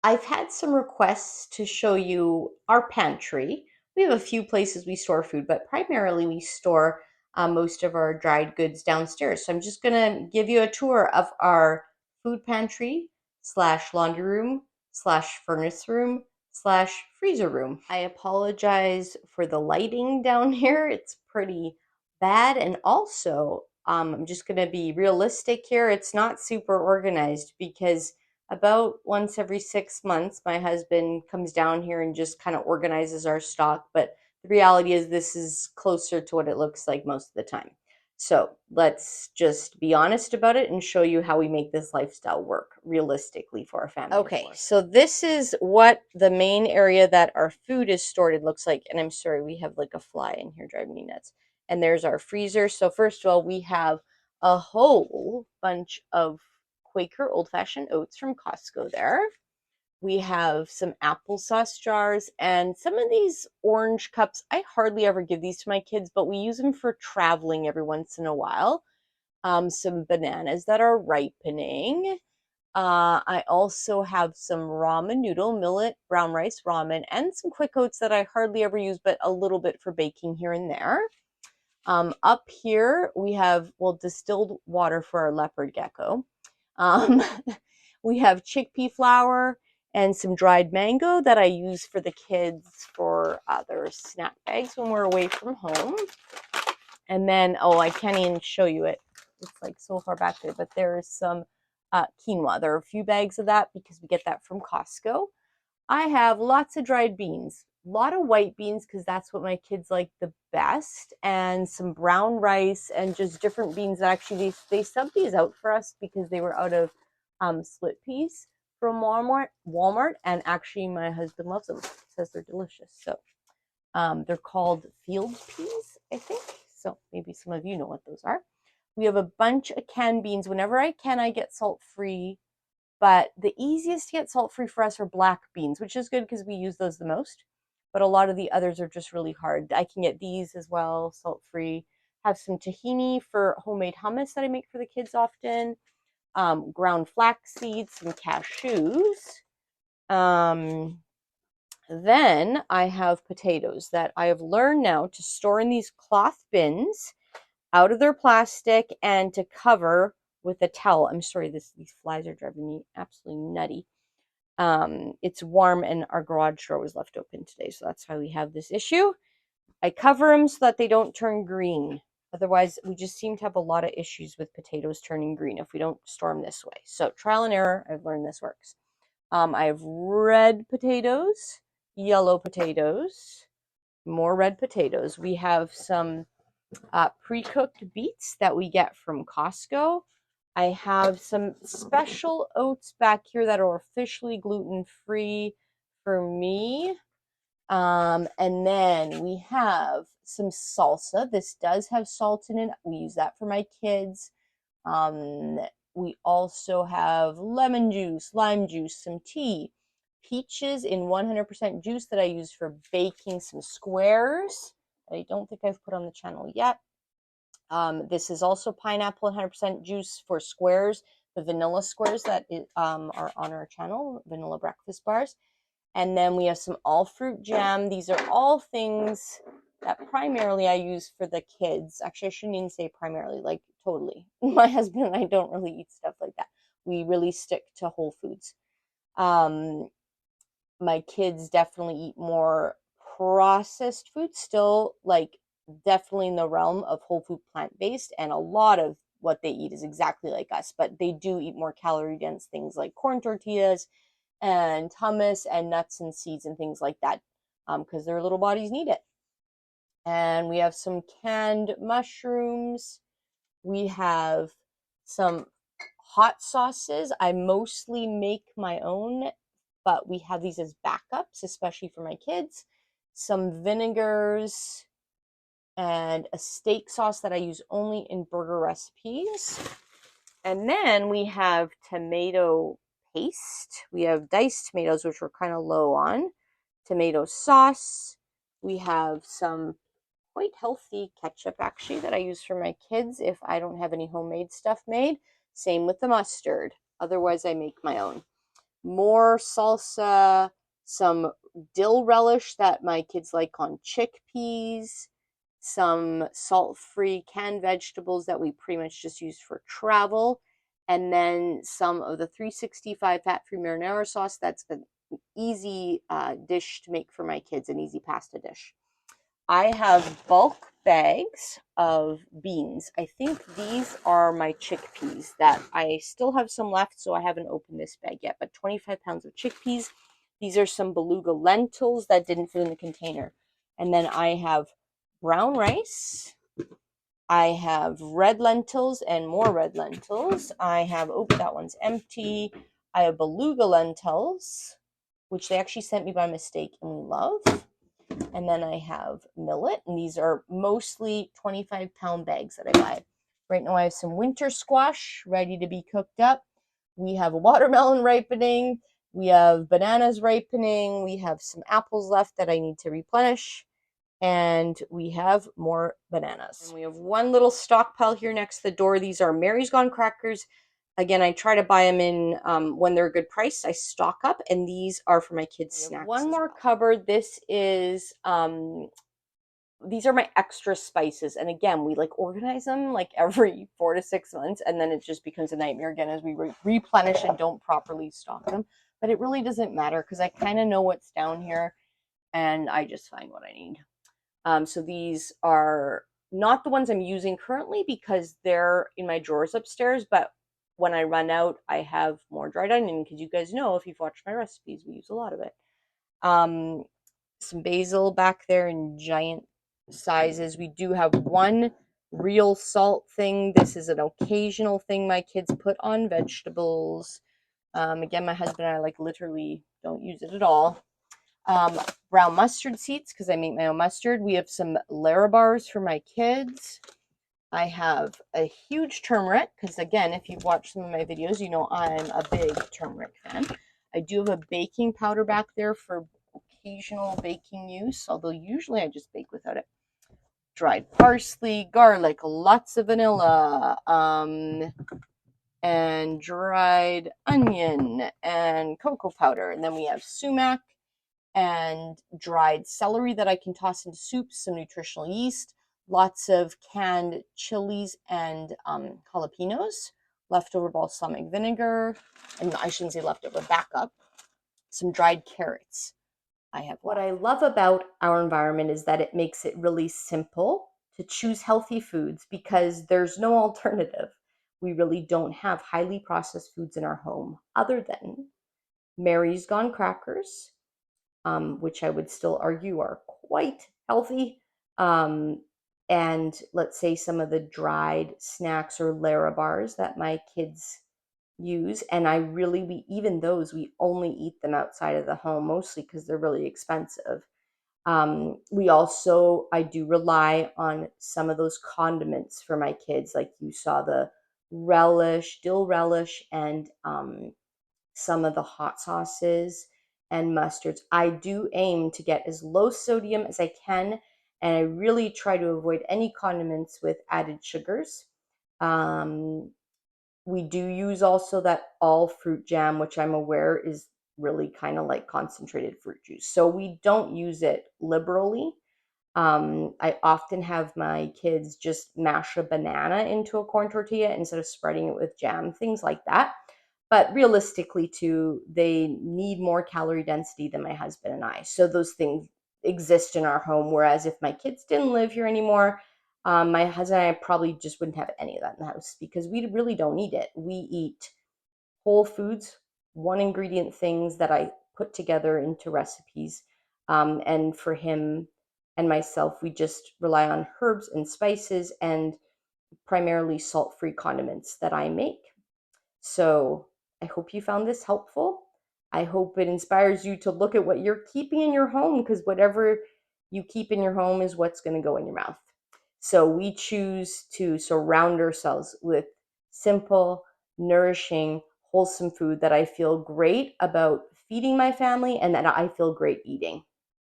I've had some requests to show you our pantry. We have a few places we store food, but primarily we store most of our dried goods downstairs. So I'm just going to give you a tour of our food pantry slash laundry room slash furnace room slash freezer room. I apologize for the lighting down here. It's pretty bad. And also, I'm just going to be realistic here. It's not super organized because about once every 6 months, my husband comes down here and just kind of organizes our stock. But the reality is, this is closer to what it looks like most of the time. So let's just be honest about it and show you how we make this lifestyle work realistically for our family. Okay, so this is what the main area that our food is stored in looks like. And I'm sorry, we have like a fly in here driving me nuts. And there's our freezer. So first of all, we have a whole bunch of Quaker old-fashioned oats from Costco there. We have some applesauce jars and some of these orange cups. I hardly ever give these to my kids, but we use them for traveling every once in a while. Some bananas that are ripening. I also have some ramen noodle, millet, brown rice ramen, and some quick oats that I hardly ever use, but a little bit for baking here and there. Up here, we have, well, distilled water for our leopard gecko. We have chickpea flour and some dried mango that I use for the kids for their snack bags when we're away from home. And then, oh, I can't even show you it. It's like so far back there, but there is some quinoa. There are a few bags of that because we get that from Costco. I have lots of dried beans, a lot of white beans because that's what my kids like the best, and some brown rice and just different beans. Actually, they subbed these out for us because they were out of split peas from Walmart, and actually my husband loves them. He says they're delicious. So they're called field peas, I think. So maybe some of you know what those are. We have a bunch of canned beans. Whenever I can, I get salt-free. But the easiest to get salt-free for us are black beans, which is good because we use those the most. But a lot of the others are just really hard. I can get these as well, salt-free. Have some tahini for homemade hummus that I make for the kids often. Ground flax seeds, some cashews. Then I have potatoes that I have learned now to store in these cloth bins out of their plastic and to cover with a towel. I'm sorry, these flies are driving me absolutely nutty. It's warm and our garage door was left open today, so that's why we have this issue. I cover them so that they don't turn green. Otherwise, we just seem to have a lot of issues with potatoes turning green if we don't store them this way. So trial and error, I've learned this works. I have red potatoes, yellow potatoes, more red potatoes. We have some pre-cooked beets that we get from Costco. I have some special oats back here that are officially gluten-free for me. And then we have some salsa. This does have salt in it. We use that for my kids. We also have lemon juice, lime juice, some tea, peaches in 100% juice that I use for baking some squares that I don't think I've put on the channel yet. This is also pineapple 100% juice for squares, the vanilla squares that are on our channel, vanilla breakfast bars. And then we have some all fruit jam. These are all things that primarily I use for the kids. Actually, I shouldn't even say primarily, like totally. My husband and I don't really eat stuff like that. We really stick to whole foods. My kids definitely eat more processed food, still like definitely in the realm of whole food plant-based, and a lot of what they eat is exactly like us, but they do eat more calorie dense things like corn tortillas and hummus and nuts and seeds and things like that because their little bodies need it. And we have some canned mushrooms. We have some hot sauces. I mostly make my own, but we have these as backups, especially for my kids. Some vinegars and a steak sauce that I use only in burger recipes. And then we have tomato paste. We have diced tomatoes, which we're kind of low on. Tomato sauce. We have some quite healthy ketchup, actually, that I use for my kids if I don't have any homemade stuff made. Same with the mustard. Otherwise, I make my own. more salsa, some dill relish that my kids like on chickpeas, some salt-free canned vegetables that we pretty much just use for travel, and then some of the 365 fat-free marinara sauce. That's an easy dish to make for my kids, an easy pasta dish. I have bulk bags of beans. I think these are my chickpeas that I still have some left, so I haven't opened this bag yet, but 25 pounds of chickpeas. These are some beluga lentils that didn't fit in the container. And then I have brown rice. I have red lentils and more red lentils. I have, oh, that one's empty. I have beluga lentils, which they actually sent me by mistake and we love. And then I have millet, and these are mostly 25-pound bags that I buy. Right now I have some winter squash ready to be cooked up. We have a watermelon ripening. We have bananas ripening. We have some apples left that I need to replenish. And we have more bananas. And we have one little stockpile here next to the door. These are Mary's Gone crackers. Again, I try to buy them in when they're a good price. I stock up, and these are for my kids' snacks. One more cupboard. This is these are my extra spices, and again, we like organize them like every 4 to 6 months, and then it just becomes a nightmare again as we replenish and don't properly stock them. But it really doesn't matter because I kind of know what's down here, and I just find what I need. So these are not the ones I'm using currently because they're in my drawers upstairs, but when I run out, I have more dried onion because you guys know if you've watched my recipes, we use a lot of it. Some basil back there in giant sizes. We do have one real salt thing. This is an occasional thing my kids put on vegetables. Again, my husband and I like literally don't use it at all. Brown mustard seeds because I make my own mustard. We have some Larabars for my kids. I have a huge turmeric because, again, if you've watched some of my videos, you know I'm a big turmeric fan. I do have a baking powder back there for occasional baking use, although usually I just bake without it. Dried parsley, garlic, lots of vanilla, and dried onion and cocoa powder. And then we have sumac and dried celery that I can toss into soups, some nutritional yeast, lots of canned chilies and jalapenos, leftover balsamic vinegar, and I shouldn't say leftover, backup, some dried carrots. I have what I love about our environment is that it makes it really simple to choose healthy foods because there's no alternative. We really don't have highly processed foods in our home other than Mary's Gone crackers, which I would still argue are quite healthy. And let's say some of the dried snacks or Larabars that my kids use. And even those, we only eat them outside of the home, mostly because they're really expensive. I do rely on some of those condiments for my kids, like you saw the relish, dill relish, and some of the hot sauces and mustards. I do aim to get as low sodium as I can, and I really try to avoid any condiments with added sugars. We do use also that all fruit jam, which I'm aware is really kind of like concentrated fruit juice. So we don't use it liberally. I often have my kids just mash a banana into a corn tortilla instead of spreading it with jam, things like that. But realistically, too, they need more calorie density than my husband and I. So those things exist in our home. Whereas if my kids didn't live here anymore, my husband and I probably just wouldn't have any of that in the house because we really don't need it. We eat whole foods, one ingredient things that I put together into recipes. And for him and myself, we just rely on herbs and spices and primarily salt-free condiments that I make. So I hope you found this helpful. I hope it inspires you to look at what you're keeping in your home because whatever you keep in your home is what's going to go in your mouth. So we choose to surround ourselves with simple, nourishing, wholesome food that I feel great about feeding my family and that I feel great eating.